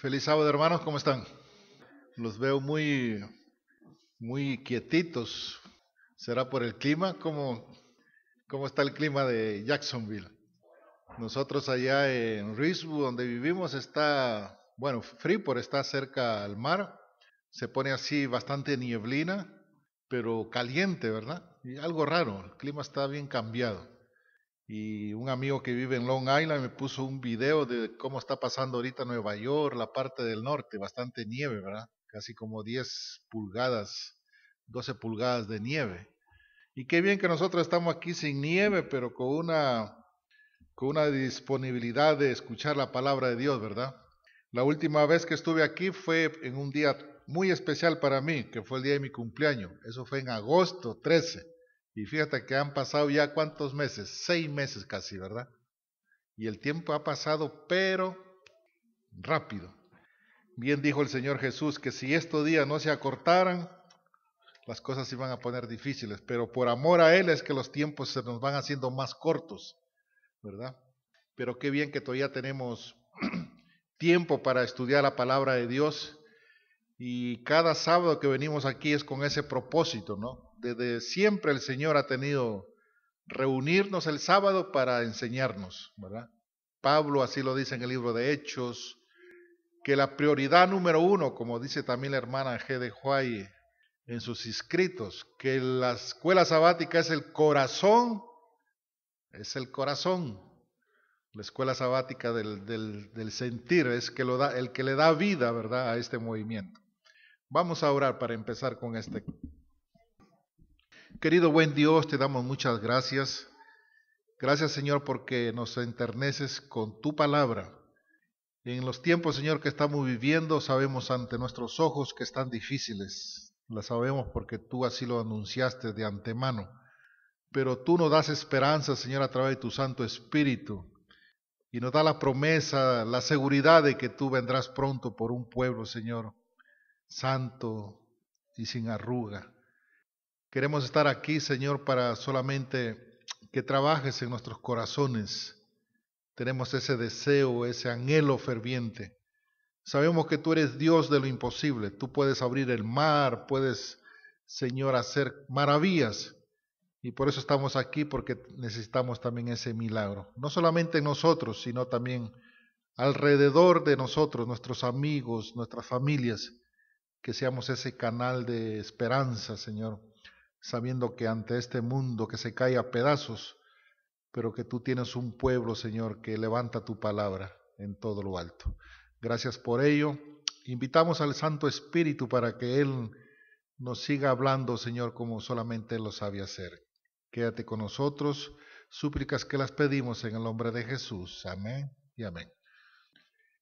Feliz sábado, hermanos, ¿cómo están? Los veo muy quietitos. ¿Será por el clima? ¿Cómo está el clima de Jacksonville? Nosotros allá en Reedsburg, donde vivimos, está, bueno, Freeport está cerca al mar. Se pone así bastante nieblina, pero caliente, ¿verdad? Y algo raro, el clima está bien cambiado. Y un amigo que vive en Long Island me puso un video de cómo está pasando ahorita Nueva York, la parte del norte, bastante nieve, ¿verdad? Casi como 10 pulgadas, 12 pulgadas de nieve. Y qué bien que nosotros estamos aquí sin nieve, pero con una disponibilidad de escuchar la palabra de Dios, ¿verdad? La última vez que estuve aquí fue en un día muy especial para mí, que fue el día de mi cumpleaños. Eso fue en agosto 13. Y fíjate que han pasado ya cuántos meses, 6 meses casi, ¿verdad? Y el tiempo ha pasado, pero rápido. Bien dijo el Señor Jesús que si estos días no se acortaran, las cosas se iban a poner difíciles, pero por amor a Él es que los tiempos se nos van haciendo más cortos, ¿verdad? Pero qué bien que todavía tenemos tiempo para estudiar la palabra de Dios y cada sábado que venimos aquí es con ese propósito, ¿no? Desde siempre el Señor ha tenido reunirnos el sábado para enseñarnos, ¿verdad? Pablo así lo dice en el libro de Hechos, que la prioridad número uno, como dice también la hermana G. de Huay en sus escritos, que la escuela sabática es el corazón, la escuela sabática del sentir, es que el que le da vida, ¿verdad?, a este movimiento. Vamos a orar para empezar con este. Querido buen Dios, te damos muchas gracias. Gracias, Señor, porque nos enterneces con tu palabra. En los tiempos, Señor, que estamos viviendo, sabemos ante nuestros ojos que están difíciles. Lo sabemos porque tú así lo anunciaste de antemano. Pero tú nos das esperanza, Señor, a través de tu Santo Espíritu. Y nos da la promesa, la seguridad de que tú vendrás pronto por un pueblo, Señor, santo y sin arruga. Queremos estar aquí, Señor, para solamente que trabajes en nuestros corazones. Tenemos ese deseo, ese anhelo ferviente. Sabemos que tú eres Dios de lo imposible. Tú puedes abrir el mar, puedes, Señor, hacer maravillas. Y por eso estamos aquí, porque necesitamos también ese milagro. No solamente en nosotros, sino también alrededor de nosotros, nuestros amigos, nuestras familias. Que seamos ese canal de esperanza, Señor, sabiendo que ante este mundo que se cae a pedazos, pero que tú tienes un pueblo, Señor, que levanta tu palabra en todo lo alto. Gracias por ello. Invitamos al Santo Espíritu para que Él nos siga hablando, Señor, como solamente Él lo sabe hacer. Quédate con nosotros. Súplicas que las pedimos en el nombre de Jesús. Amén y amén.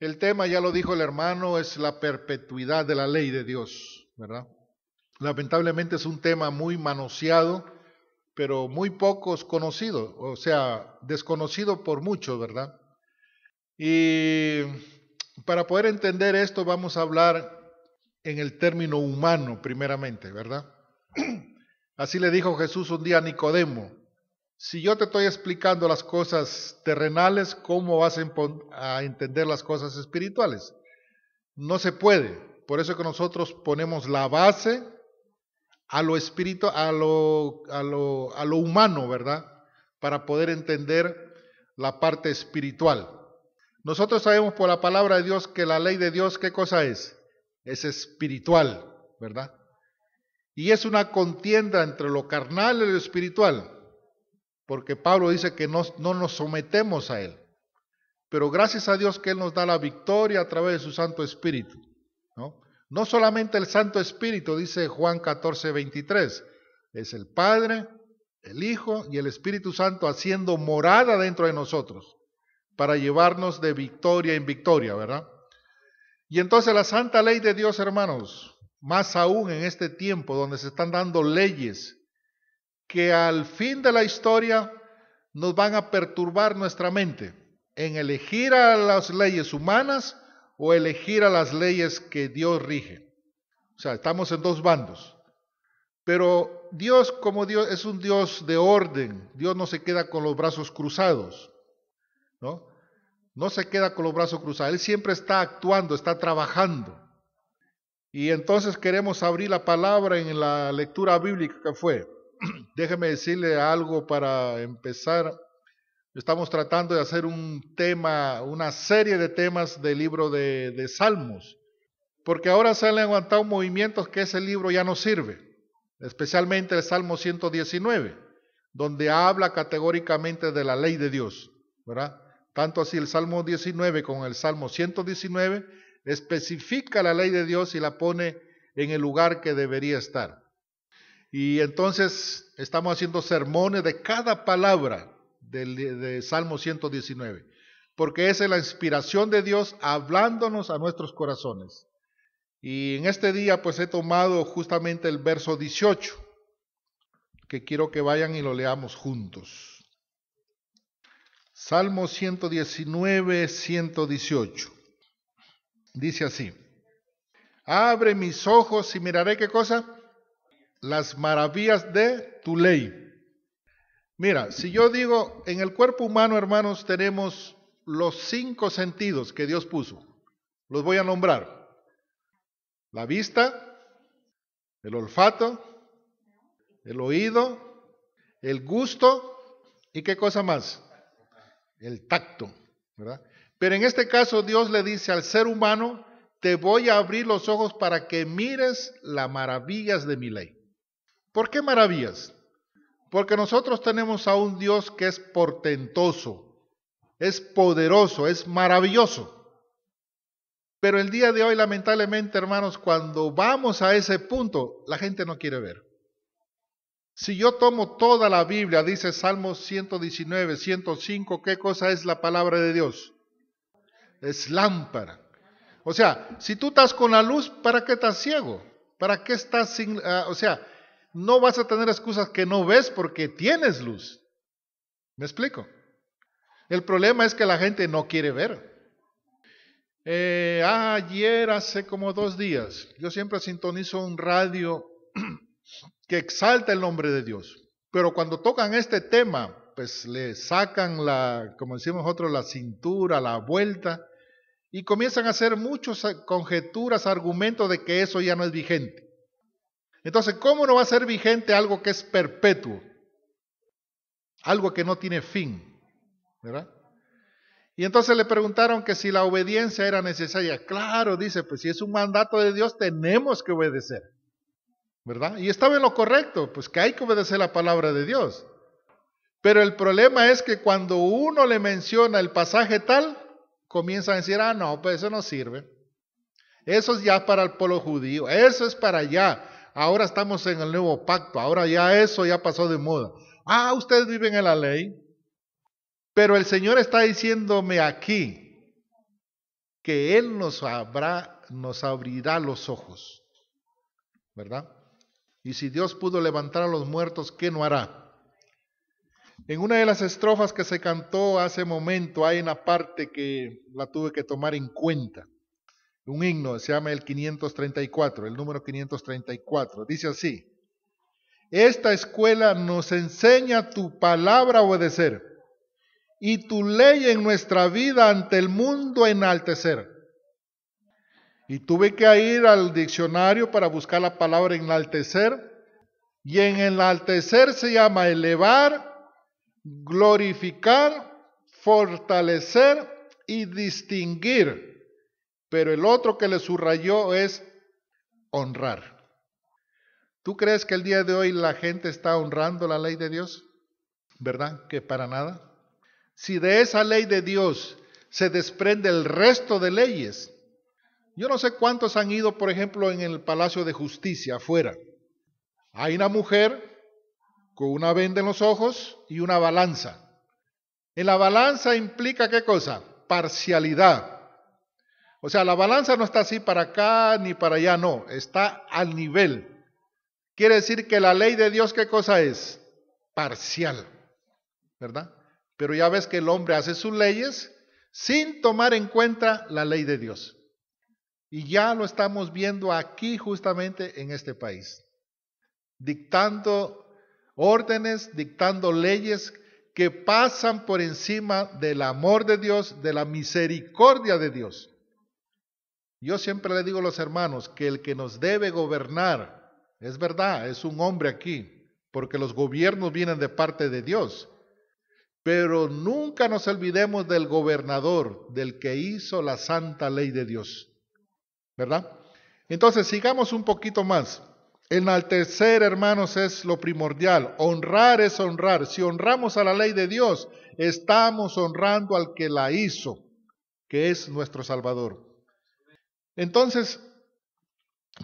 El tema, ya lo dijo el hermano, es la perpetuidad de la ley de Dios, ¿verdad? Lamentablemente es un tema muy manoseado, pero muy pocos conocidos, o sea, desconocido por muchos, ¿verdad? Y para poder entender esto vamos a hablar en el término humano primeramente, ¿verdad? Así le dijo Jesús un día a Nicodemo: si yo te estoy explicando las cosas terrenales, ¿cómo vas a entender las cosas espirituales? No se puede. Por eso que nosotros ponemos la base a lo espíritu, a lo humano, ¿verdad? Para poder entender la parte espiritual. Nosotros sabemos por la palabra de Dios que la ley de Dios, ¿qué cosa es? Es espiritual, ¿verdad? Y es una contienda entre lo carnal y lo espiritual, porque Pablo dice que no nos sometemos a él. Pero gracias a Dios que Él nos da la victoria a través de su Santo Espíritu, ¿no? No solamente el Santo Espíritu, dice Juan 14:23, es el Padre, el Hijo y el Espíritu Santo haciendo morada dentro de nosotros para llevarnos de victoria en victoria, ¿verdad? Y entonces la santa ley de Dios, hermanos, más aún en este tiempo donde se están dando leyes que al fin de la historia nos van a perturbar nuestra mente en elegir a las leyes humanas o elegir a las leyes que Dios rige. O sea, estamos en dos bandos. Pero Dios, como Dios, es un Dios de orden. Dios no se queda con los brazos cruzados, ¿no? no se queda con los brazos cruzados, Él siempre está actuando, está trabajando. Y entonces queremos abrir la palabra en la lectura bíblica que fue. Déjeme decirle algo para empezar. Estamos tratando de hacer un tema, una serie de temas del libro de Salmos, porque ahora se han levantado movimientos que ese libro ya no sirve, especialmente el Salmo 119, donde habla categóricamente de la ley de Dios, ¿verdad? Tanto así el Salmo 19 como el Salmo 119 especifica la ley de Dios y la pone en el lugar que debería estar. Y entonces estamos haciendo sermones de cada palabra de Salmo 119, porque esa es la inspiración de Dios hablándonos a nuestros corazones. Y en este día pues he tomado justamente el verso 18, que quiero que vayan y lo leamos juntos. Salmo 119, 118. Dice así: abre mis ojos y miraré, ¿qué cosa? Las maravillas de tu ley. Mira, si yo digo, en el cuerpo humano, hermanos, tenemos los 5 sentidos que Dios puso. Los voy a nombrar: la vista, el olfato, el oído, el gusto y ¿qué cosa más? El tacto, ¿verdad? Pero en este caso Dios le dice al ser humano: te voy a abrir los ojos para que mires las maravillas de mi ley. ¿Por qué maravillas? Porque nosotros tenemos a un Dios que es portentoso, es poderoso, es maravilloso. Pero el día de hoy, lamentablemente, hermanos, cuando vamos a ese punto, la gente no quiere ver. Si yo tomo toda la Biblia, dice Salmos 119, 105, ¿qué cosa es la palabra de Dios? Es lámpara. O sea, si tú estás con la luz, ¿para qué estás ciego? ¿Para qué estás sin...? No vas a tener excusas que no ves porque tienes luz. ¿Me explico? El problema es que la gente no quiere ver. Ayer, hace como 2 días, yo siempre sintonizo un radio que exalta el nombre de Dios. Pero cuando tocan este tema, pues le sacan como decimos nosotros, la cintura, la vuelta, y comienzan a hacer muchas conjeturas, argumentos de que eso ya no es vigente. Entonces, ¿cómo no va a ser vigente algo que es perpetuo? Algo que no tiene fin, ¿verdad? Y entonces le preguntaron que si la obediencia era necesaria. Claro, dice, pues si es un mandato de Dios, tenemos que obedecer, ¿verdad? Y estaba en lo correcto, pues que hay que obedecer la palabra de Dios. Pero el problema es que cuando uno le menciona el pasaje tal, comienzan a decir, no, pues eso no sirve. Eso es ya para el pueblo judío, eso es para allá. Ahora estamos en el nuevo pacto, ahora ya eso ya pasó de moda. Ustedes viven en la ley, pero el Señor está diciéndome aquí que Él nos abrirá los ojos, ¿verdad? Y si Dios pudo levantar a los muertos, ¿qué no hará? En una de las estrofas que se cantó hace momento hay una parte que la tuve que tomar en cuenta. Un himno, se llama el 534, el número 534. Dice así: esta escuela nos enseña tu palabra a obedecer y tu ley en nuestra vida ante el mundo enaltecer. Y tuve que ir al diccionario para buscar la palabra enaltecer, y en enaltecer se llama elevar, glorificar, fortalecer y distinguir. Pero el otro que le subrayó es honrar. ¿Tú crees que el día de hoy la gente está honrando la ley de Dios? ¿Verdad? Que para nada. Si de esa ley de Dios se desprende el resto de leyes, yo no sé cuántos han ido, por ejemplo, en el Palacio de Justicia afuera. Hay una mujer con una venda en los ojos y una balanza. En la balanza implica ¿qué cosa? Parcialidad. O sea, la balanza no está así para acá ni para allá, no, está al nivel. Quiere decir que la ley de Dios, ¿qué cosa es? Parcial, ¿verdad? Pero ya ves que el hombre hace sus leyes sin tomar en cuenta la ley de Dios. Y ya lo estamos viendo aquí justamente en este país. Dictando órdenes, dictando leyes que pasan por encima del amor de Dios, de la misericordia de Dios. Yo siempre le digo a los hermanos que el que nos debe gobernar, es verdad, es un hombre aquí, porque los gobiernos vienen de parte de Dios. Pero nunca nos olvidemos del gobernador, del que hizo la santa ley de Dios. ¿Verdad? Entonces, sigamos un poquito más. Enaltecer, hermanos, es lo primordial. Honrar es honrar. Si honramos a la ley de Dios, estamos honrando al que la hizo, que es nuestro Salvador. Entonces,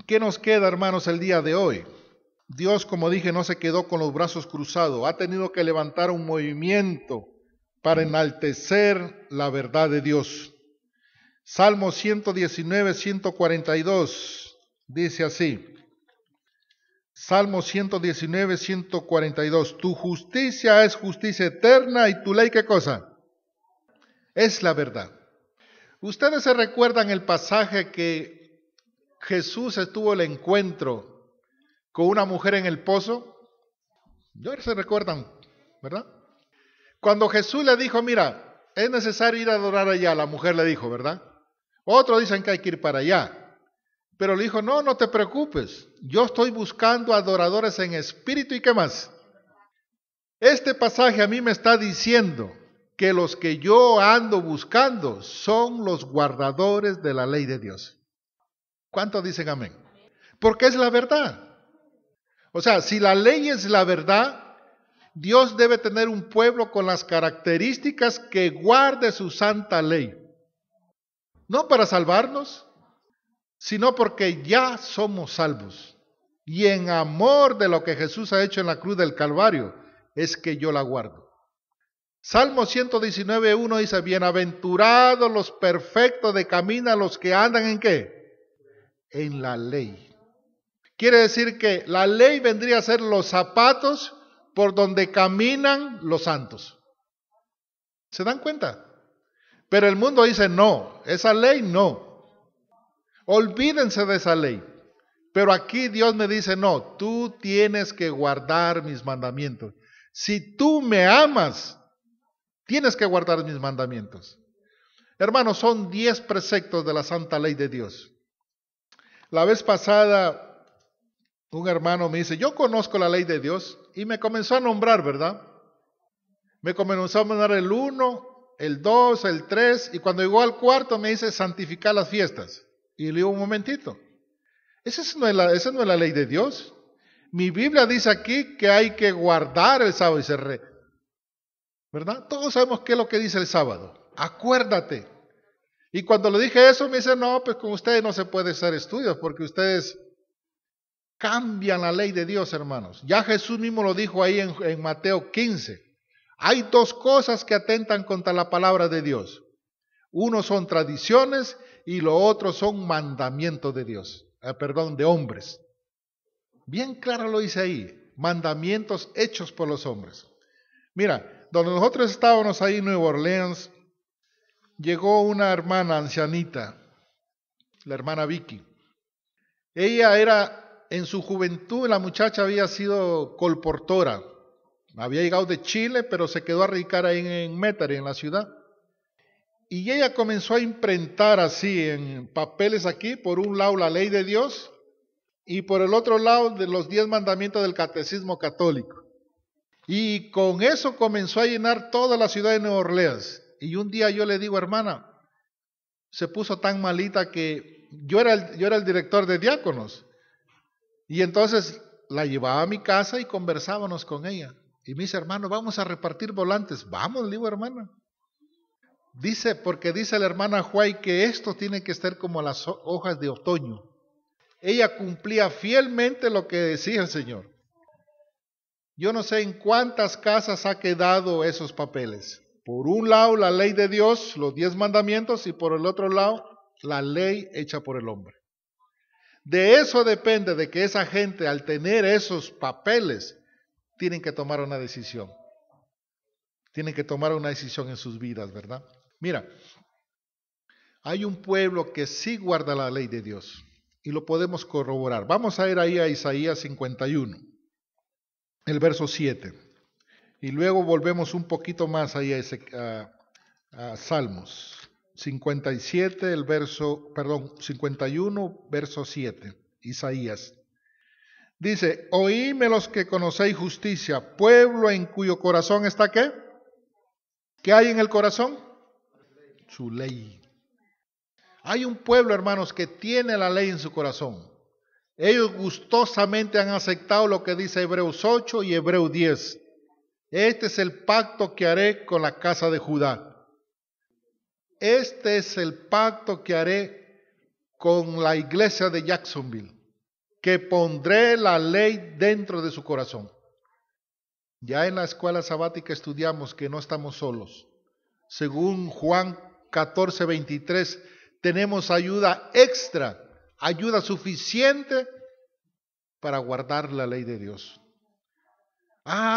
¿qué nos queda, hermanos, el día de hoy? Dios, como dije, no se quedó con los brazos cruzados. Ha tenido que levantar un movimiento para enaltecer la verdad de Dios. Salmo 119, 142, dice así. Salmo 119, 142. Tu justicia es justicia eterna y tu ley, ¿qué cosa? Es la verdad. Ustedes se recuerdan el pasaje que Jesús tuvo el encuentro con una mujer en el pozo. ¿No se recuerdan? ¿Verdad? Cuando Jesús le dijo, mira, es necesario ir a adorar allá, la mujer le dijo, ¿verdad? Otros dicen que hay que ir para allá. Pero le dijo, no, no te preocupes. Yo estoy buscando adoradores en espíritu y ¿qué más? Este pasaje a mí me está diciendo que los que yo ando buscando son los guardadores de la ley de Dios. ¿Cuántos dicen amén? Porque es la verdad. O sea, si la ley es la verdad, Dios debe tener un pueblo con las características que guarde su santa ley. No para salvarnos, sino porque ya somos salvos. Y en amor de lo que Jesús ha hecho en la cruz del Calvario, es que yo la guardo. Salmo 119, 1 dice, bienaventurados los perfectos de camino, los que andan ¿en qué? En la ley. Quiere decir que la ley vendría a ser los zapatos por donde caminan los santos. ¿Se dan cuenta? Pero el mundo dice, no, esa ley no. Olvídense de esa ley. Pero aquí Dios me dice, no, tú tienes que guardar mis mandamientos. Si tú me amas, tienes que guardar mis mandamientos. Hermanos, son 10 preceptos de la santa ley de Dios. La vez pasada, un hermano me dice, yo conozco la ley de Dios, y me comenzó a nombrar, ¿verdad? Me comenzó a nombrar el 1, el 2, el 3, y cuando llegó al cuarto me dice, santificar las fiestas. Y le digo, un momentito, esa no es la ley de Dios. Mi Biblia dice aquí que hay que guardar el sábado, dice, ¿verdad? Todos sabemos qué es lo que dice el sábado. Acuérdate. Y cuando le dije eso, me dice, no, pues con ustedes no se puede hacer estudios, porque ustedes cambian la ley de Dios, hermanos. Ya Jesús mismo lo dijo ahí en Mateo 15. Hay 2 cosas que atentan contra la palabra de Dios. Uno son tradiciones y lo otro son mandamientos de Dios. De hombres. Bien claro lo dice ahí. Mandamientos hechos por los hombres. Mira, donde nosotros estábamos ahí en Nueva Orleans, llegó una hermana ancianita, la hermana Vicky. Ella era, en su juventud, la muchacha había sido colportora. Había llegado de Chile, pero se quedó a radicar ahí en Metairie, en la ciudad. Y ella comenzó a imprentar así en papeles aquí, por un lado la ley de Dios y por el otro lado de los 10 mandamientos del catecismo católico. Y con eso comenzó a llenar toda la ciudad de Nueva Orleans. Y un día yo le digo, hermana, se puso tan malita que yo era el director de diáconos. Y entonces la llevaba a mi casa y conversábamos con ella. Y me dice, hermano, vamos a repartir volantes. Vamos, le digo, hermana. Porque dice la hermana Huay que esto tiene que ser como las hojas de otoño. Ella cumplía fielmente lo que decía el Señor. Yo no sé en cuántas casas ha quedado esos papeles. Por un lado la ley de Dios, los 10 mandamientos, y por el otro lado la ley hecha por el hombre. De eso depende de que esa gente, al tener esos papeles, tienen que tomar una decisión. Tienen que tomar una decisión en sus vidas, ¿verdad? Mira, hay un pueblo que sí guarda la ley de Dios y lo podemos corroborar. Vamos a ir ahí a Isaías 51, el verso 7. Y luego volvemos un poquito más ahí a Salmos 57, 51, verso 7, Isaías. Dice, oídme los que conocéis justicia, pueblo en cuyo corazón está ¿qué? ¿Qué hay en el corazón? Su ley. Hay un pueblo, hermanos, que tiene la ley en su corazón. Ellos gustosamente han aceptado lo que dice Hebreos 8 y Hebreos 10. Este es el pacto que haré con la casa de Judá. Este es el pacto que haré con la iglesia de Jacksonville, que pondré la ley dentro de su corazón. Ya en la escuela sabática estudiamos que no estamos solos. Según Juan 14:23, tenemos ayuda extra, ayuda suficiente para guardar la ley de Dios.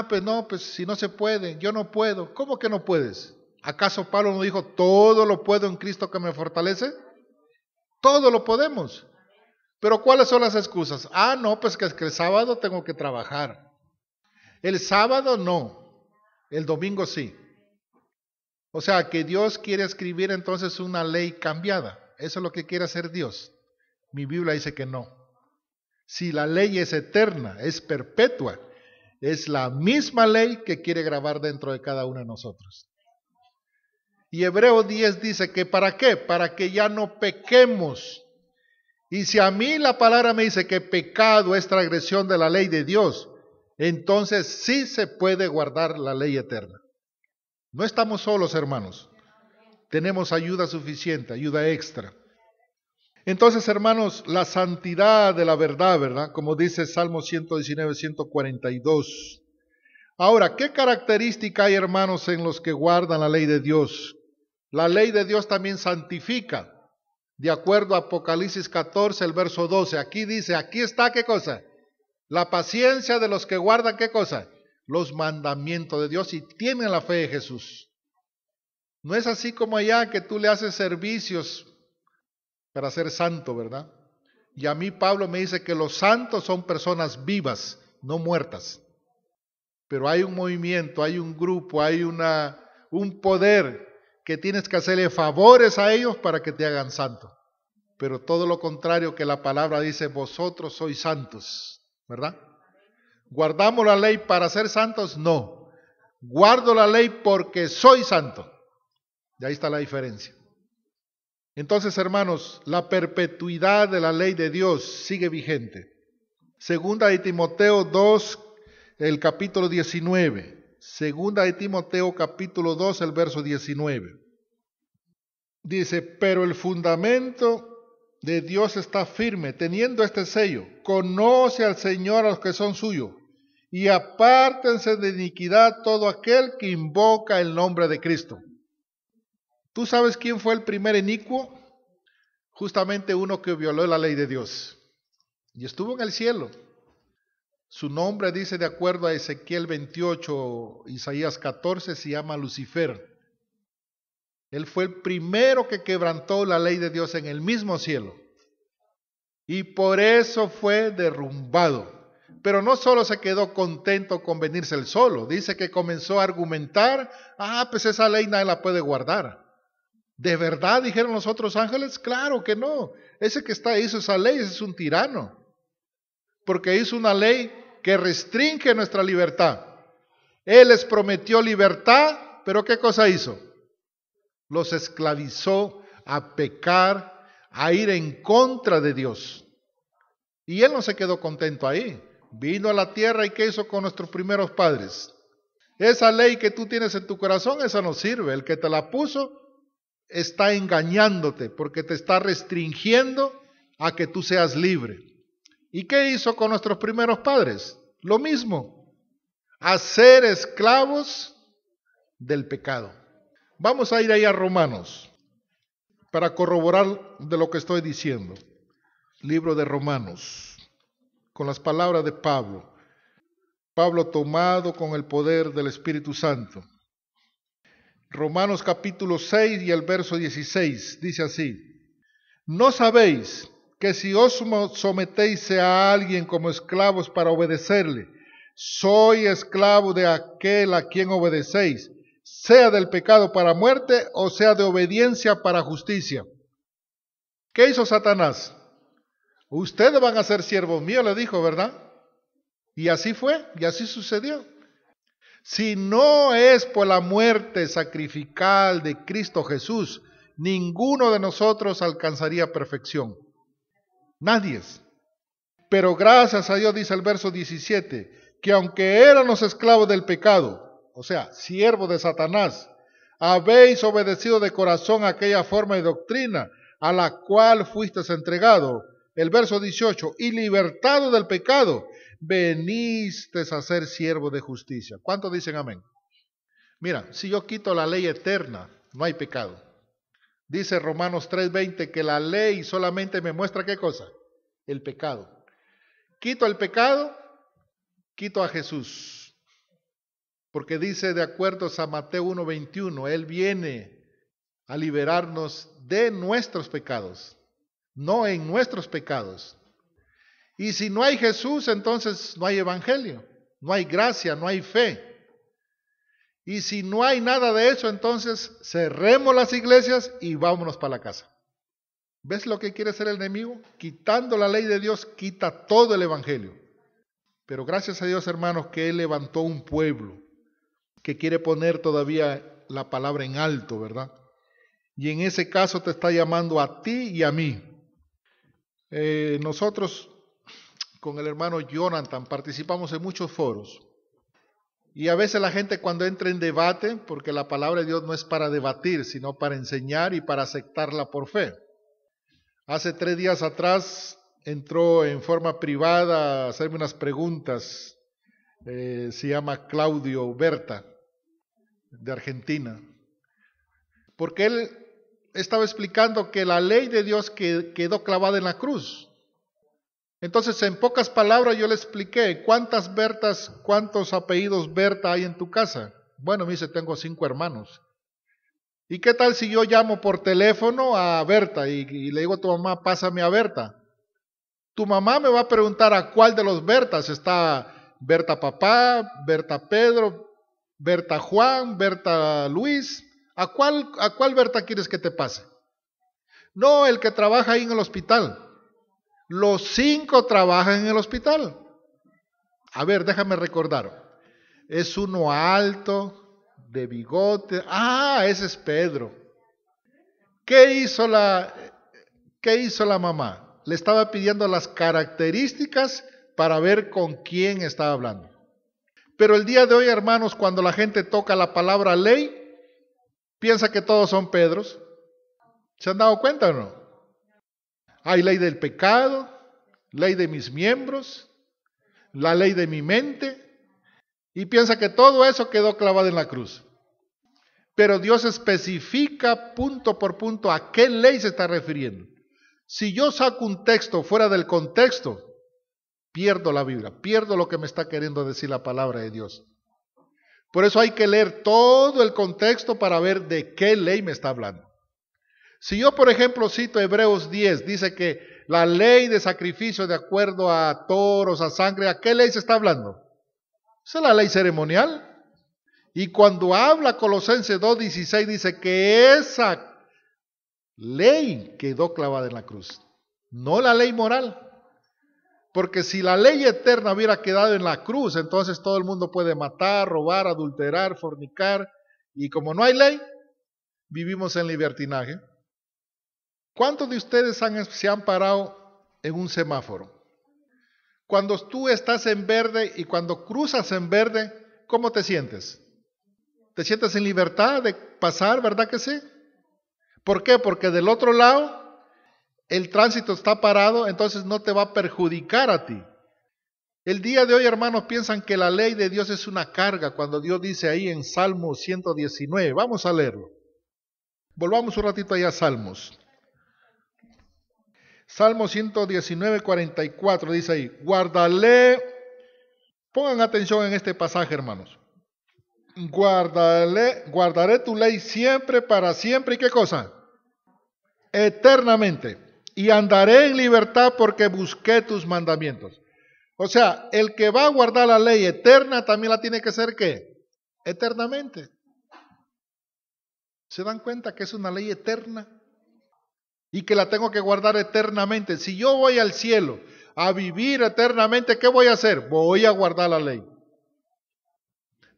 Pues no, pues si no se puede, yo no puedo. ¿Cómo que no puedes? ¿Acaso Pablo no dijo, todo lo puedo en Cristo que me fortalece? Todo lo podemos. Pero ¿cuáles son las excusas? No, pues que el sábado tengo que trabajar. El sábado no, el domingo sí. O sea, que Dios quiere escribir entonces una ley cambiada. Eso es lo que quiere hacer Dios. Mi Biblia dice que no. Si la ley es eterna, es perpetua, es la misma ley que quiere grabar dentro de cada uno de nosotros. Y Hebreos 10 dice que ¿para qué? Para que ya no pequemos. Y si a mí la palabra me dice que pecado es transgresión de la ley de Dios, entonces sí se puede guardar la ley eterna. No estamos solos, hermanos. Tenemos ayuda suficiente, ayuda extra. Entonces, hermanos, la santidad de la verdad, ¿verdad? Como dice Salmo 119, 142. Ahora, ¿qué característica hay, hermanos, en los que guardan la ley de Dios? La ley de Dios también santifica. De acuerdo a Apocalipsis 14, el verso 12. Aquí dice, aquí está, ¿qué cosa? La paciencia de los que guardan, ¿qué cosa? Los mandamientos de Dios y tienen la fe de Jesús. No es así como allá que tú le haces servicios para ser santo, ¿verdad? Y a mí Pablo me dice que los santos son personas vivas, no muertas. Pero hay un movimiento, hay un grupo, hay un poder que tienes que hacerle favores a ellos para que te hagan santo. Pero todo lo contrario que la palabra dice, vosotros sois santos, ¿verdad? ¿Guardamos la ley para ser santos? No. Guardo la ley porque soy santo. Y ahí está la diferencia. Entonces, hermanos, la perpetuidad de la ley de Dios sigue vigente. Segunda de Timoteo 2, el capítulo 19. Segunda de Timoteo capítulo 2, el verso 19. Dice, pero el fundamento de Dios está firme, teniendo este sello. Conoce al Señor a los que son suyos, y apártense de iniquidad todo aquel que invoca el nombre de Cristo. ¿Tú sabes quién fue el primer inicuo? Justamente uno que violó la ley de Dios. Y estuvo en el cielo. Su nombre dice, de acuerdo a Ezequiel 28, Isaías 14, se llama Lucifer. Él fue el primero que quebrantó la ley de Dios en el mismo cielo. Y por eso fue derrumbado. Pero no solo se quedó contento con venirse él solo. Dice que comenzó a argumentar, pues esa ley nadie la puede guardar. ¿De verdad dijeron los otros ángeles? Claro que no. Ese que hizo esa ley, ese es un tirano. Porque hizo una ley que restringe nuestra libertad. Él les prometió libertad, pero ¿qué cosa hizo? Los esclavizó a pecar, a ir en contra de Dios. Y él no se quedó contento ahí. Vino a la tierra y ¿qué hizo con nuestros primeros padres? Esa ley que tú tienes en tu corazón, esa no sirve. El que te la puso está engañándote porque te está restringiendo a que tú seas libre. ¿Y qué hizo con nuestros primeros padres? Lo mismo, hacer esclavos del pecado. Vamos a ir ahí a Romanos para corroborar de lo que estoy diciendo. Libro de Romanos, con las palabras de Pablo. Pablo tomado con el poder del Espíritu Santo. Romanos capítulo 6 y el verso 16, dice así. ¿No sabéis que si os sometéis a alguien como esclavos para obedecerle, soy esclavo de aquel a quien obedecéis, sea del pecado para muerte o sea de obediencia para justicia. ¿Qué hizo Satanás? Ustedes van a ser siervos míos, le dijo, ¿verdad? Y así fue, y así sucedió. Si no es por la muerte sacrificial de Cristo Jesús, ninguno de nosotros alcanzaría perfección. Nadie. Pero gracias a Dios, dice el verso 17, que aunque éramos esclavos del pecado, o sea, siervos de Satanás, habéis obedecido de corazón aquella forma de doctrina a la cual fuisteis entregado. El verso 18, y libertado del pecado, venisteis a ser siervos de justicia. ¿Cuántos dicen amén? Mira, si yo quito la ley eterna, no hay pecado. Dice Romanos 3:20 que la ley solamente me muestra ¿qué cosa? El pecado. Quito el pecado, quito a Jesús. Porque dice de acuerdo a Mateo 1:21, Él viene a liberarnos de nuestros pecados, no en nuestros pecados. Y si no hay Jesús, entonces no hay evangelio, no hay gracia, no hay fe. Y si no hay nada de eso, entonces cerremos las iglesias y vámonos para la casa. ¿Ves lo que quiere hacer el enemigo? Quitando la ley de Dios, quita todo el evangelio. Pero gracias a Dios, hermanos, que Él levantó un pueblo que quiere poner todavía la palabra en alto, ¿verdad? Y en ese caso te está llamando a ti y a mí. Nosotros con el hermano Jonathan participamos en muchos foros. Y a veces la gente cuando entra en debate, porque la palabra de Dios no es para debatir, sino para enseñar y para aceptarla por fe. Hace 3 días atrás entró en forma privada a hacerme unas preguntas. Se llama Claudio Berta, de Argentina. Porque él estaba explicando que la ley de Dios quedó clavada en la cruz. Entonces, en pocas palabras yo le expliqué, ¿cuántas Bertas, cuántos apellidos Berta hay en tu casa? Bueno, me dice, tengo 5 hermanos. ¿Y qué tal si yo llamo por teléfono a Berta y le digo a tu mamá, pásame a Berta? Tu mamá me va a preguntar a cuál de los Bertas está Berta papá, Berta Pedro, Berta Juan, Berta Luis. ¿A cuál Berta quieres que te pase? No, el que trabaja ahí en el hospital. Los 5 trabajan en el hospital. A ver, déjame recordar. Es uno alto, de bigote. Ah, ese es Pedro. ¿Qué hizo la mamá? Le estaba pidiendo las características para ver con quién estaba hablando. Pero el día de hoy, hermanos, cuando la gente toca la palabra ley, piensa que todos son Pedros. ¿Se han dado cuenta o no? Hay ley del pecado, ley de mis miembros, la ley de mi mente, y piensa que todo eso quedó clavado en la cruz. Pero Dios especifica punto por punto a qué ley se está refiriendo. Si yo saco un texto fuera del contexto, pierdo la Biblia, pierdo lo que me está queriendo decir la palabra de Dios. Por eso hay que leer todo el contexto para ver de qué ley me está hablando. Si yo, por ejemplo, cito Hebreos 10, dice que la ley de sacrificio de acuerdo a toros, a sangre, ¿a qué ley se está hablando? Esa es la ley ceremonial. Y cuando habla Colosenses 2:16 dice que esa ley quedó clavada en la cruz, no la ley moral. Porque si la ley eterna hubiera quedado en la cruz, entonces todo el mundo puede matar, robar, adulterar, fornicar. Y como no hay ley, vivimos en libertinaje. ¿Cuántos de ustedes se han parado en un semáforo? Cuando tú estás en verde y cuando cruzas en verde, ¿cómo te sientes? ¿Te sientes en libertad de pasar, verdad que sí? ¿Por qué? Porque del otro lado el tránsito está parado, entonces no te va a perjudicar a ti. El día de hoy, hermanos, piensan que la ley de Dios es una carga, cuando Dios dice ahí en Salmo 119. Vamos a leerlo. Volvamos un ratito allá a Salmos. Salmo 119, 44 dice ahí, guárdale, pongan atención en este pasaje, hermanos. Guardaré tu ley siempre, para siempre, ¿y qué cosa? Eternamente. Y andaré en libertad porque busqué tus mandamientos. O sea, el que va a guardar la ley eterna también la tiene que hacer ¿qué? Eternamente. ¿Se dan cuenta que es una ley eterna? Y que la tengo que guardar eternamente. Si yo voy al cielo a vivir eternamente, ¿qué voy a hacer? Voy a guardar la ley.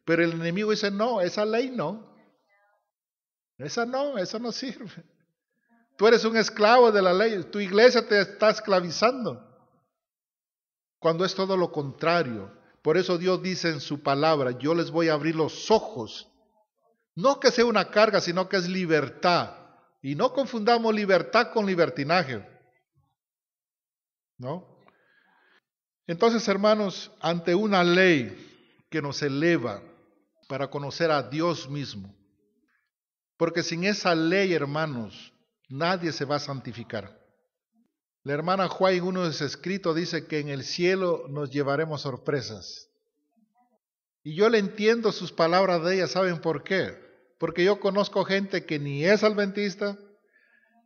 Pero el enemigo dice, no, esa ley no. Esa no sirve. Tú eres un esclavo de la ley. Tu iglesia te está esclavizando. Cuando es todo lo contrario. Por eso Dios dice en su palabra, yo les voy a abrir los ojos. No que sea una carga, sino que es libertad. Y no confundamos libertad con libertinaje. ¿No? Entonces, hermanos, ante una ley que nos eleva para conocer a Dios mismo, porque sin esa ley, hermanos, nadie se va a santificar. La hermana Juan en uno de sus escritos dice que en el cielo nos llevaremos sorpresas. Y yo le entiendo sus palabras de ella, ¿saben por qué? Porque yo conozco gente que ni es adventista,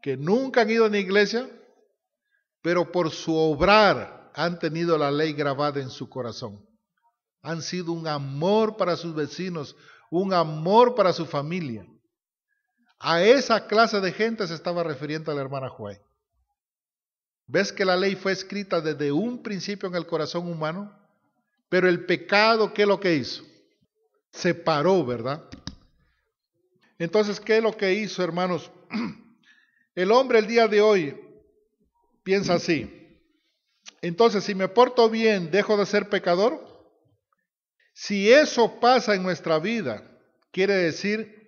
que nunca han ido a una iglesia, pero por su obrar han tenido la ley grabada en su corazón. Han sido un amor para sus vecinos, un amor para su familia. A esa clase de gente se estaba refiriendo la hermana Juárez. ¿Ves que la ley fue escrita desde un principio en el corazón humano? Pero el pecado, ¿qué es lo que hizo? Separó, ¿verdad? Entonces, ¿qué es lo que hizo, hermanos? El hombre el día de hoy piensa así. Entonces, si me porto bien, ¿dejo de ser pecador? Si eso pasa en nuestra vida, quiere decir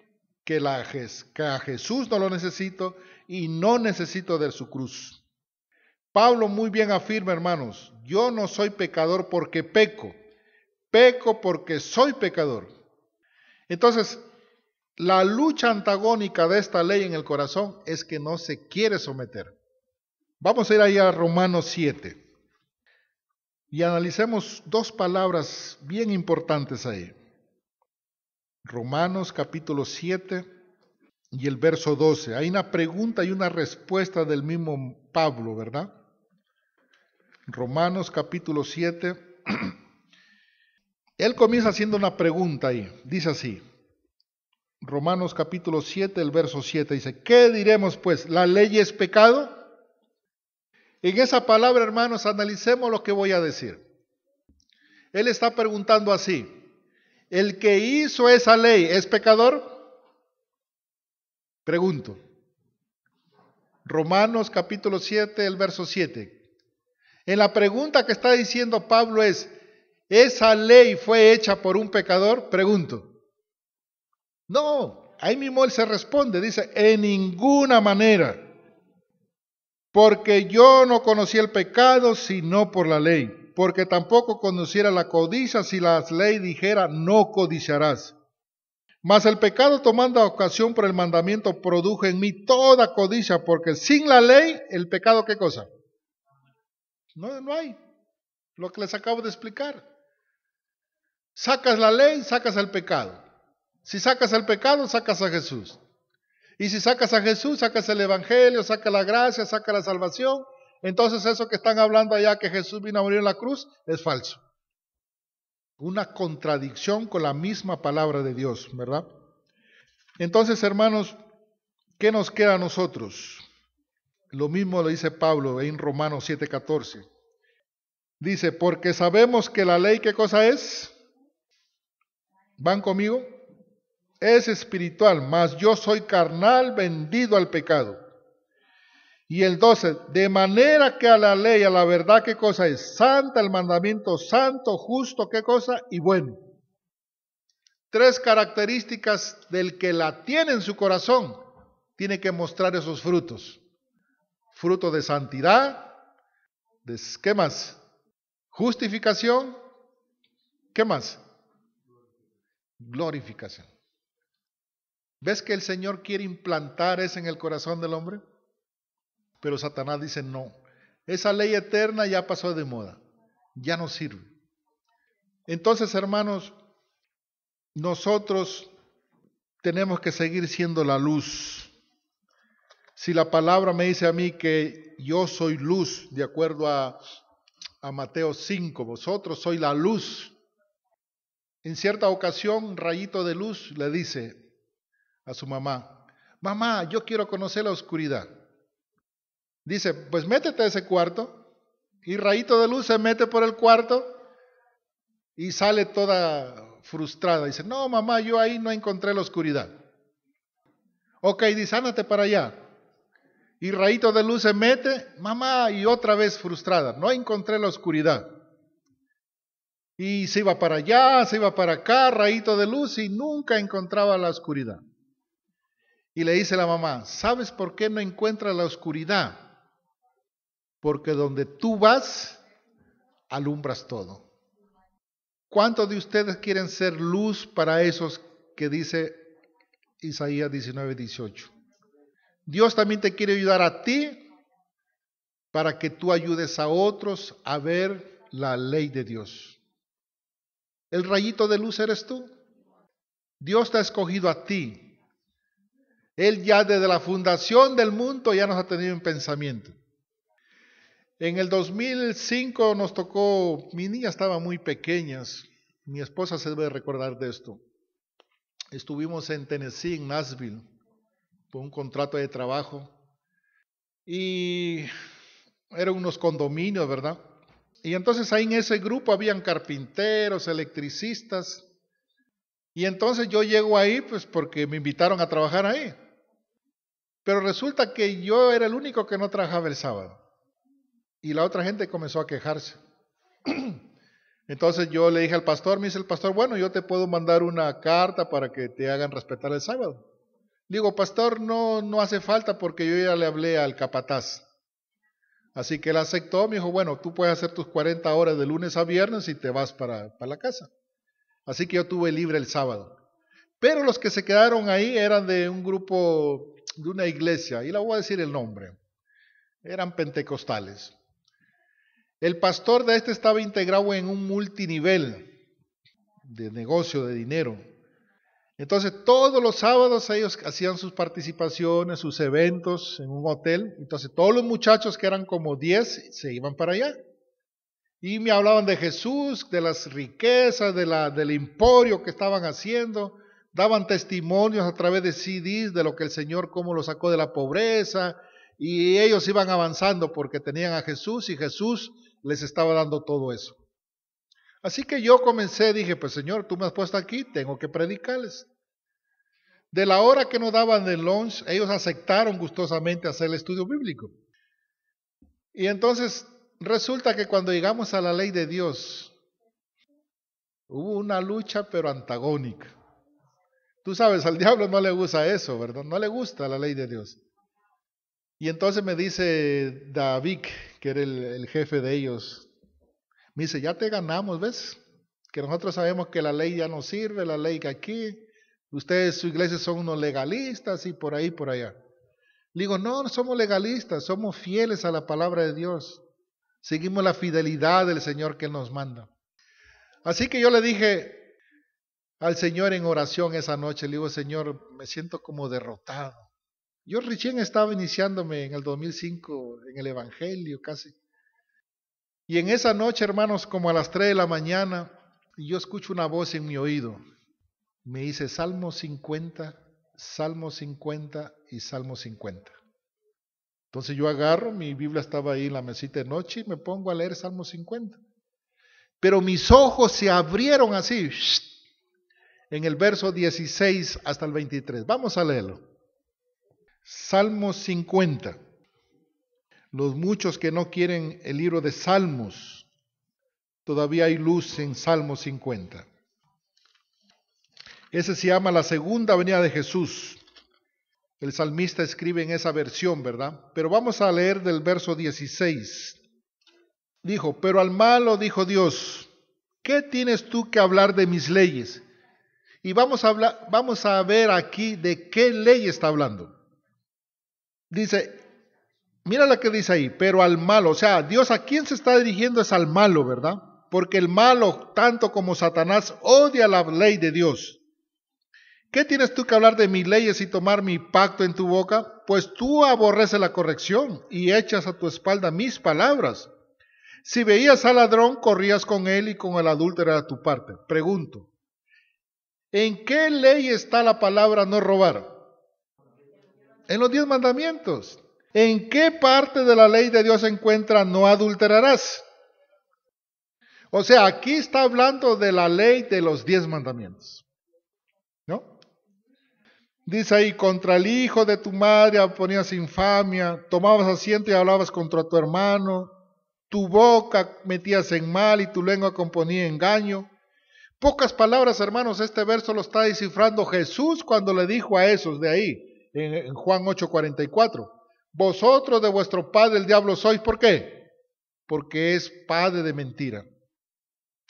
que a Jesús no lo necesito y no necesito de su cruz. Pablo muy bien afirma, hermanos, yo no soy pecador porque peco, peco porque soy pecador. Entonces, la lucha antagónica de esta ley en el corazón es que no se quiere someter. Vamos a ir ahí a Romanos 7 y analicemos dos palabras bien importantes ahí. Romanos capítulo 7 y el verso 12. Hay una pregunta y una respuesta del mismo Pablo, ¿verdad? Romanos capítulo 7. Él comienza haciendo una pregunta ahí. Dice así. Romanos capítulo 7, el verso 7 dice, ¿qué diremos pues? ¿La ley es pecado? En esa palabra, hermanos, analicemos lo que voy a decir. Él está preguntando así, ¿el que hizo esa ley es pecador? Pregunto. Romanos capítulo 7, el verso 7. En la pregunta que está diciendo Pablo es, ¿esa ley fue hecha por un pecador? Pregunto. No, ahí mismo él se responde, dice, en ninguna manera, porque yo no conocí el pecado sino por la ley, porque tampoco conociera la codicia si la ley dijera no codiciarás. Mas el pecado tomando ocasión por el mandamiento produjo en mí toda codicia, porque sin la ley, el pecado ¿qué cosa? No hay, lo que les acabo de explicar. Sacas la ley, sacas el pecado. Si sacas el pecado, sacas a Jesús. Y si sacas a Jesús, sacas el Evangelio, sacas la gracia, sacas la salvación. Entonces eso que están hablando allá que Jesús vino a morir en la cruz es falso. Una contradicción con la misma palabra de Dios, ¿verdad? Entonces, hermanos, ¿qué nos queda a nosotros? Lo mismo lo dice Pablo en Romanos 7:14. Dice, porque sabemos que la ley, ¿qué cosa es? ¿Van conmigo? Es espiritual, mas yo soy carnal, vendido al pecado. Y el 12, de manera que a la ley, a la verdad, ¿qué cosa es? Santa, el mandamiento santo, justo, ¿qué cosa? Y bueno. Tres características del que la tiene en su corazón, tiene que mostrar esos frutos. Fruto de santidad, ¿qué más? Justificación, ¿qué más? Glorificación. ¿Ves que el Señor quiere implantar eso en el corazón del hombre? Pero Satanás dice no. Esa ley eterna ya pasó de moda. Ya no sirve. Entonces, hermanos, nosotros tenemos que seguir siendo la luz. Si la palabra me dice a mí que yo soy luz, de acuerdo a a Mateo 5, vosotros sois la luz. En cierta ocasión, un rayito de luz le dice a su mamá, mamá, yo quiero conocer la oscuridad. Dice, pues métete a ese cuarto. Y rayito de luz se mete por el cuarto y sale toda frustrada. Dice, no mamá, yo ahí no encontré la oscuridad. Ok, dice, ándate para allá. Y rayito de luz se mete, mamá, y otra vez frustrada. No encontré la oscuridad. Y se iba para allá, se iba para acá, rayito de luz, y nunca encontraba la oscuridad. Y le dice la mamá, ¿sabes por qué no encuentras la oscuridad? Porque donde tú vas, alumbras todo. ¿Cuántos de ustedes quieren ser luz para esos que dice Isaías 19:18? Dios también te quiere ayudar a ti para que tú ayudes a otros a ver la ley de Dios. El rayito de luz eres tú. Dios te ha escogido a ti. Él ya desde la fundación del mundo ya nos ha tenido en pensamiento. En el 2005 nos tocó, mis niñas estaban muy pequeñas, mi esposa se debe recordar de esto. Estuvimos en Tennessee, en Nashville, por un contrato de trabajo y eran unos condominios, ¿verdad? Y entonces ahí en ese grupo habían carpinteros, electricistas y entonces yo llego ahí pues porque me invitaron a trabajar ahí. Pero resulta que yo era el único que no trabajaba el sábado. Y la otra gente comenzó a quejarse. Entonces yo le dije al pastor, me dice el pastor, bueno, yo te puedo mandar una carta para que te hagan respetar el sábado. Digo, pastor, no hace falta porque yo ya le hablé al capataz. Así que él aceptó, me dijo, bueno, tú puedes hacer tus 40 horas de lunes a viernes y te vas para la casa. Así que yo tuve libre el sábado. Pero los que se quedaron ahí eran de un grupo, de una iglesia, y le voy a decir el nombre. Eran pentecostales. El pastor de este estaba integrado en un multinivel de negocio, de dinero. Entonces todos los sábados ellos hacían sus participaciones, sus eventos en un hotel. Entonces todos los muchachos que eran como 10 se iban para allá. Y me hablaban de Jesús, de las riquezas, del emporio que estaban haciendo. Daban testimonios a través de CDs de lo que el Señor, cómo lo sacó de la pobreza. Y ellos iban avanzando porque tenían a Jesús y Jesús les estaba dando todo eso. Así que yo comencé, dije, pues Señor, tú me has puesto aquí, tengo que predicarles. De la hora que nos daban de lunch, ellos aceptaron gustosamente hacer el estudio bíblico. Y entonces resulta que cuando llegamos a la ley de Dios, hubo una lucha pero antagónica. Tú sabes, al diablo no le gusta eso, ¿verdad? No le gusta la ley de Dios. Y entonces me dice David, que era el jefe de ellos, me dice, ya te ganamos, ¿ves? Que nosotros sabemos que la ley ya no sirve, la ley que aquí, ustedes, su iglesia son unos legalistas y por ahí, por allá. Le digo, no somos legalistas, somos fieles a la palabra de Dios. Seguimos la fidelidad del Señor que Él nos manda. Así que yo le dije al Señor en oración esa noche, le digo, Señor, me siento como derrotado. Yo recién estaba iniciándome en el 2005 en el Evangelio casi. Y en esa noche, hermanos, como a las 3 de la mañana, yo escucho una voz en mi oído. Me dice Salmo 50, Salmo 50 y Salmo 50. Entonces yo agarro, mi Biblia estaba ahí en la mesita de noche y me pongo a leer Salmo 50. Pero mis ojos se abrieron así, en el verso 16 hasta el 23. Vamos a leerlo. Salmo 50. Los muchos que no quieren el libro de Salmos, todavía hay luz en Salmo 50. Ese se llama la segunda venida de Jesús. El salmista escribe en esa versión, ¿verdad? Pero vamos a leer del verso 16. Dijo, pero al malo dijo Dios, ¿qué tienes tú que hablar de mis leyes? Y vamos a ver aquí de qué ley está hablando. Dice, mira lo que dice ahí, pero al malo, o sea, Dios a quién se está dirigiendo es al malo, ¿verdad? Porque el malo, tanto como Satanás, odia la ley de Dios. ¿Qué tienes tú que hablar de mis leyes y tomar mi pacto en tu boca? Pues tú aborreces la corrección y echas a tu espalda mis palabras. Si veías al ladrón, corrías con él y con el adúltero a tu parte. Pregunto, ¿en qué ley está la palabra no robar? En los 10 mandamientos. ¿En qué parte de la ley de Dios se encuentra no adulterarás? O sea, aquí está hablando de la ley de los 10 mandamientos, ¿no? Dice ahí, contra el hijo de tu madre ponías infamia, tomabas asiento y hablabas contra tu hermano, tu boca metías en mal y tu lengua componía engaño. Pocas palabras, hermanos, este verso lo está descifrando Jesús cuando le dijo a esos de ahí, en Juan 8:44, vosotros de vuestro padre el diablo sois, ¿por qué? Porque es padre de mentira.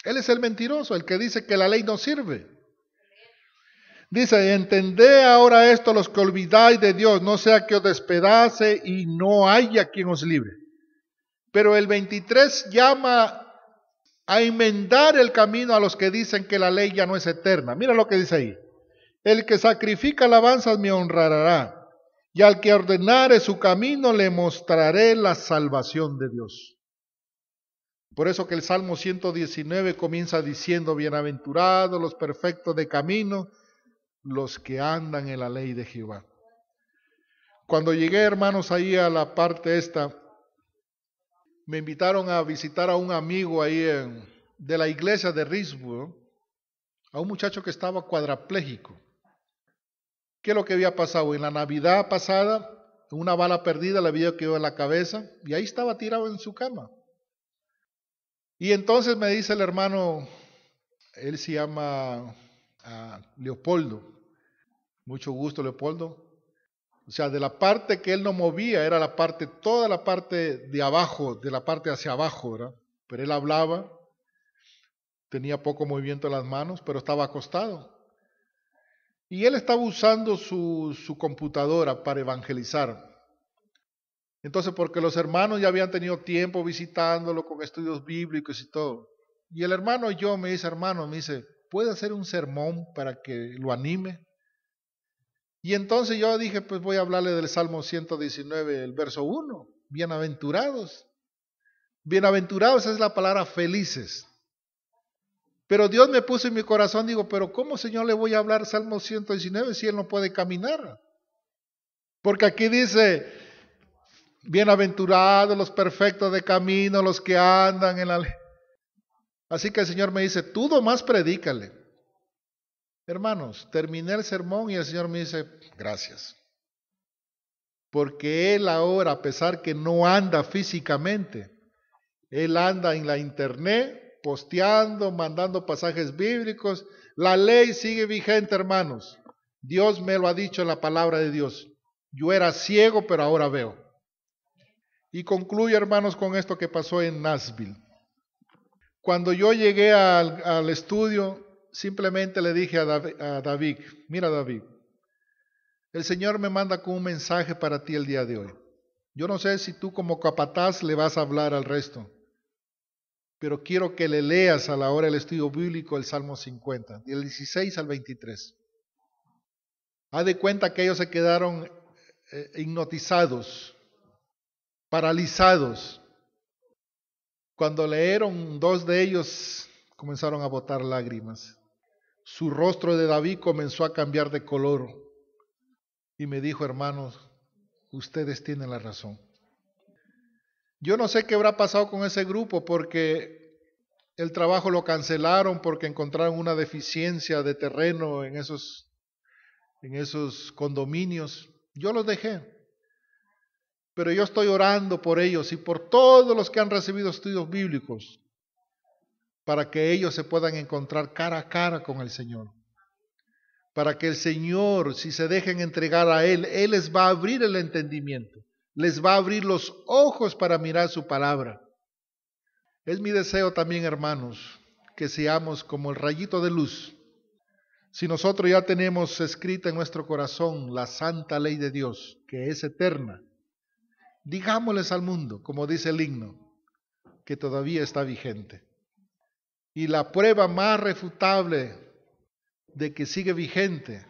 Él es el mentiroso, el que dice que la ley no sirve. Dice, entended ahora esto los que olvidáis de Dios, no sea que os despedace y no haya quien os libre. Pero el 23 llama a enmendar el camino a los que dicen que la ley ya no es eterna. Mira lo que dice ahí. El que sacrifica alabanzas me honrará, y al que ordenare su camino le mostraré la salvación de Dios. Por eso que el Salmo 119 comienza diciendo, bienaventurados los perfectos de camino, los que andan en la ley de Jehová. Cuando llegué, hermanos, ahí a la parte esta, me invitaron a visitar a un amigo ahí de la iglesia de Risborough, a un muchacho que estaba cuadraplégico. ¿Qué es lo que había pasado? En la Navidad pasada, una bala perdida le había quedado en la cabeza y ahí estaba tirado en su cama. Y entonces me dice el hermano, él se llama Leopoldo. Mucho gusto, Leopoldo. O sea, de la parte que él no movía, era la parte, toda la parte de abajo, de la parte hacia abajo, ¿verdad? Pero él hablaba, tenía poco movimiento en las manos, pero estaba acostado. Y él estaba usando su computadora para evangelizar. Entonces, porque los hermanos ya habían tenido tiempo visitándolo con estudios bíblicos y todo. Y el hermano me dice, ¿puede hacer un sermón para que lo anime? Y entonces yo dije, pues voy a hablarle del Salmo 119, el verso 1. Bienaventurados. Bienaventurados es la palabra felices. Pero Dios me puso en mi corazón, digo, pero ¿cómo, Señor, le voy a hablar Salmo 119 si él no puede caminar? Porque aquí dice, bienaventurados los perfectos de camino, los que andan en la ley. Así que el Señor me dice, tú nomás predícale. Hermanos, terminé el sermón y el Señor me dice, gracias. Porque Él ahora, a pesar que no anda físicamente, Él anda en la internet, posteando, mandando pasajes bíblicos. La ley sigue vigente, hermanos. Dios me lo ha dicho en la palabra de Dios. Yo era ciego, pero ahora veo. Y concluyo, hermanos, con esto que pasó en Nashville. Cuando yo llegué al estudio, simplemente le dije a David, mira David, el Señor me manda con un mensaje para ti el día de hoy. Yo no sé si tú como capataz le vas a hablar al resto, pero quiero que le leas a la hora del estudio bíblico el Salmo 50, del 16 al 23. Haz de cuenta que ellos se quedaron hipnotizados, paralizados. Cuando leyeron, 2 de ellos comenzaron a botar lágrimas. Su rostro de David comenzó a cambiar de color. Y me dijo, hermanos, ustedes tienen la razón. Yo no sé qué habrá pasado con ese grupo porque el trabajo lo cancelaron porque encontraron una deficiencia de terreno en esos condominios. Yo los dejé. Pero yo estoy orando por ellos y por todos los que han recibido estudios bíblicos para que ellos se puedan encontrar cara a cara con el Señor. Para que el Señor, si se dejen entregar a Él, Él les va a abrir el entendimiento. Les va a abrir los ojos para mirar su palabra. Es mi deseo también, hermanos, que seamos como el rayito de luz. Si nosotros ya tenemos escrita en nuestro corazón la santa ley de Dios, que es eterna, digámosles al mundo, como dice el himno, que todavía está vigente. Y la prueba más refutable de que sigue vigente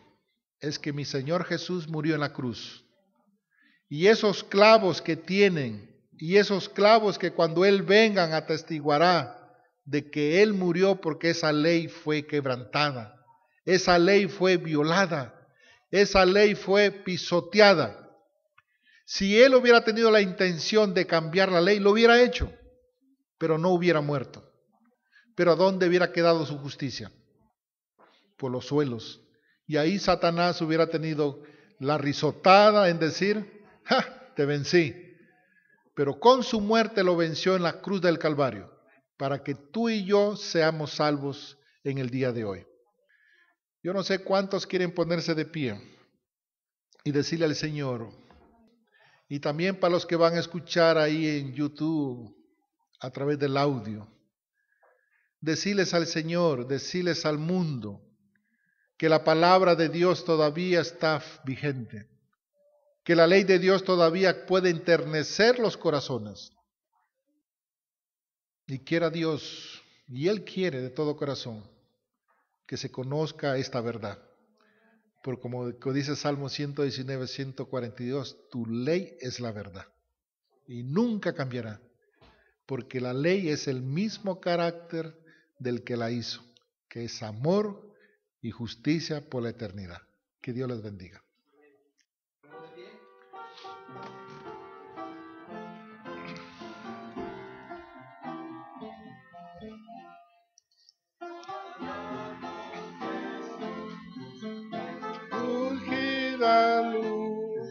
es que mi Señor Jesús murió en la cruz. Y esos clavos que tienen Y esos clavos que cuando Él vengan atestiguará de que Él murió porque esa ley fue quebrantada, esa ley fue violada, esa ley fue pisoteada. Si Él hubiera tenido la intención de cambiar la ley, lo hubiera hecho, pero no hubiera muerto. Pero ¿a dónde hubiera quedado su justicia? Por los suelos. Y ahí Satanás hubiera tenido la risotada en decir, ¡ja! Te vencí. Pero con su muerte lo venció en la cruz del Calvario, para que tú y yo seamos salvos en el día de hoy. Yo no sé cuántos quieren ponerse de pie y decirle al Señor, y también para los que van a escuchar ahí en YouTube a través del audio, decirles al Señor, decirles al mundo, que la palabra de Dios todavía está vigente, que la ley de Dios todavía puede enternecer los corazones. Y quiera Dios, y Él quiere de todo corazón, que se conozca esta verdad. Porque como dice Salmo 119, 142, tu ley es la verdad. Y nunca cambiará, porque la ley es el mismo carácter del que la hizo, que es amor y justicia por la eternidad. Que Dios les bendiga. Surgida luz,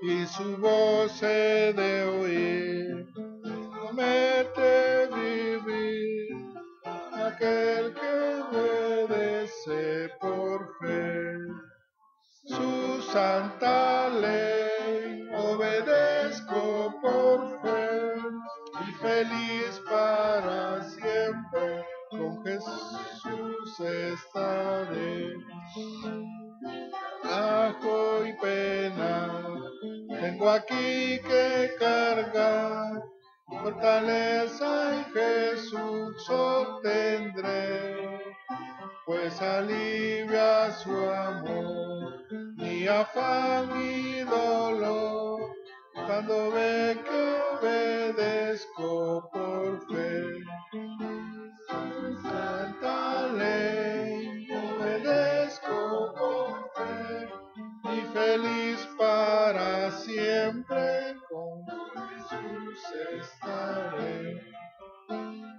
y su voz he de oír, promete vivir aquel que obedece por fe. Su santa ley obedezco por fe, y feliz para siempre con Jesús estaré. Ajo y pena tengo aquí que cargar, fortaleza en Jesús obtendré, pues alivia su amor, mi afán y dolor, cuando ve que obedezco por fe. Su santa ley obedezco por fe, y feliz para siempre con Jesús estaré.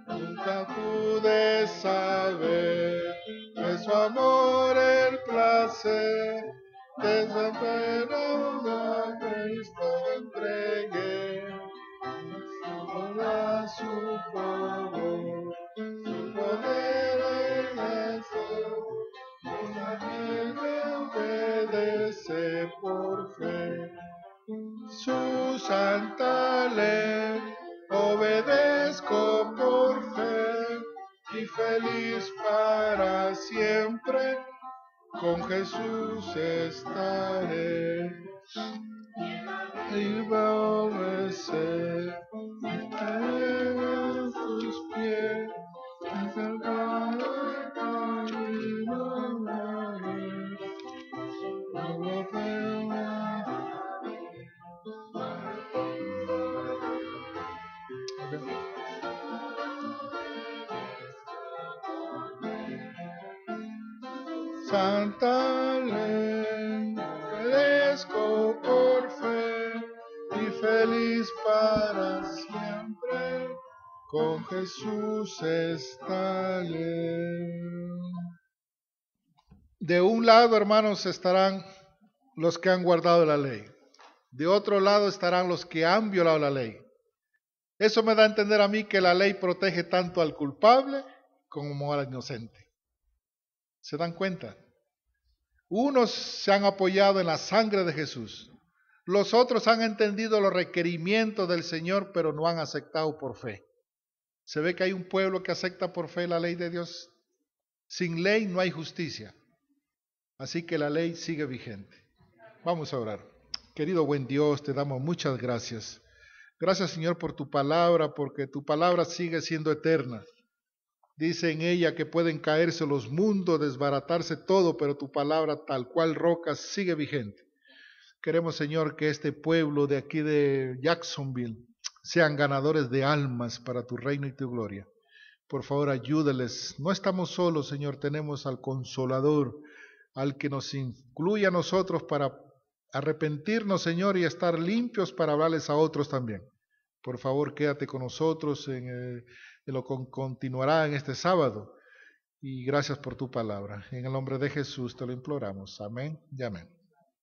Nunca pude saber de su amor el placer, de su perdón a Cristo entregué. Ahora su poder en eso, con aquel que obedece por fe. Su santa ley obedezco por fe, y feliz para siempre con Jesús estaré. Y va a obedecer a sus pies, acercado al camino haré. Santa ley, obedezco por fe, y feliz para siempre con Jesús estaré. De un lado, hermanos, estarán los que han guardado la ley. De otro lado estarán los que han violado la ley. Eso me da a entender a mí que la ley protege tanto al culpable como al inocente. ¿Se dan cuenta? Unos se han apoyado en la sangre de Jesús. Los otros han entendido los requerimientos del Señor, pero no han aceptado por fe. Se ve que hay un pueblo que acepta por fe la ley de Dios. Sin ley no hay justicia. Así que la ley sigue vigente. Vamos a orar. Querido buen Dios, te damos muchas gracias. Gracias, Señor, por tu palabra, porque tu palabra sigue siendo eterna. Dice en ella que pueden caerse los mundos, desbaratarse todo, pero tu palabra tal cual roca sigue vigente. Queremos, Señor, que este pueblo de aquí de Jacksonville sean ganadores de almas para tu reino y tu gloria. Por favor, ayúdales. No estamos solos, Señor, tenemos al Consolador, al que nos incluye a nosotros para arrepentirnos, Señor, y estar limpios para hablarles a otros también. Por favor, quédate con nosotros en lo que continuará en este sábado. Y gracias por tu palabra. En el nombre de Jesús te lo imploramos. Amén y amén.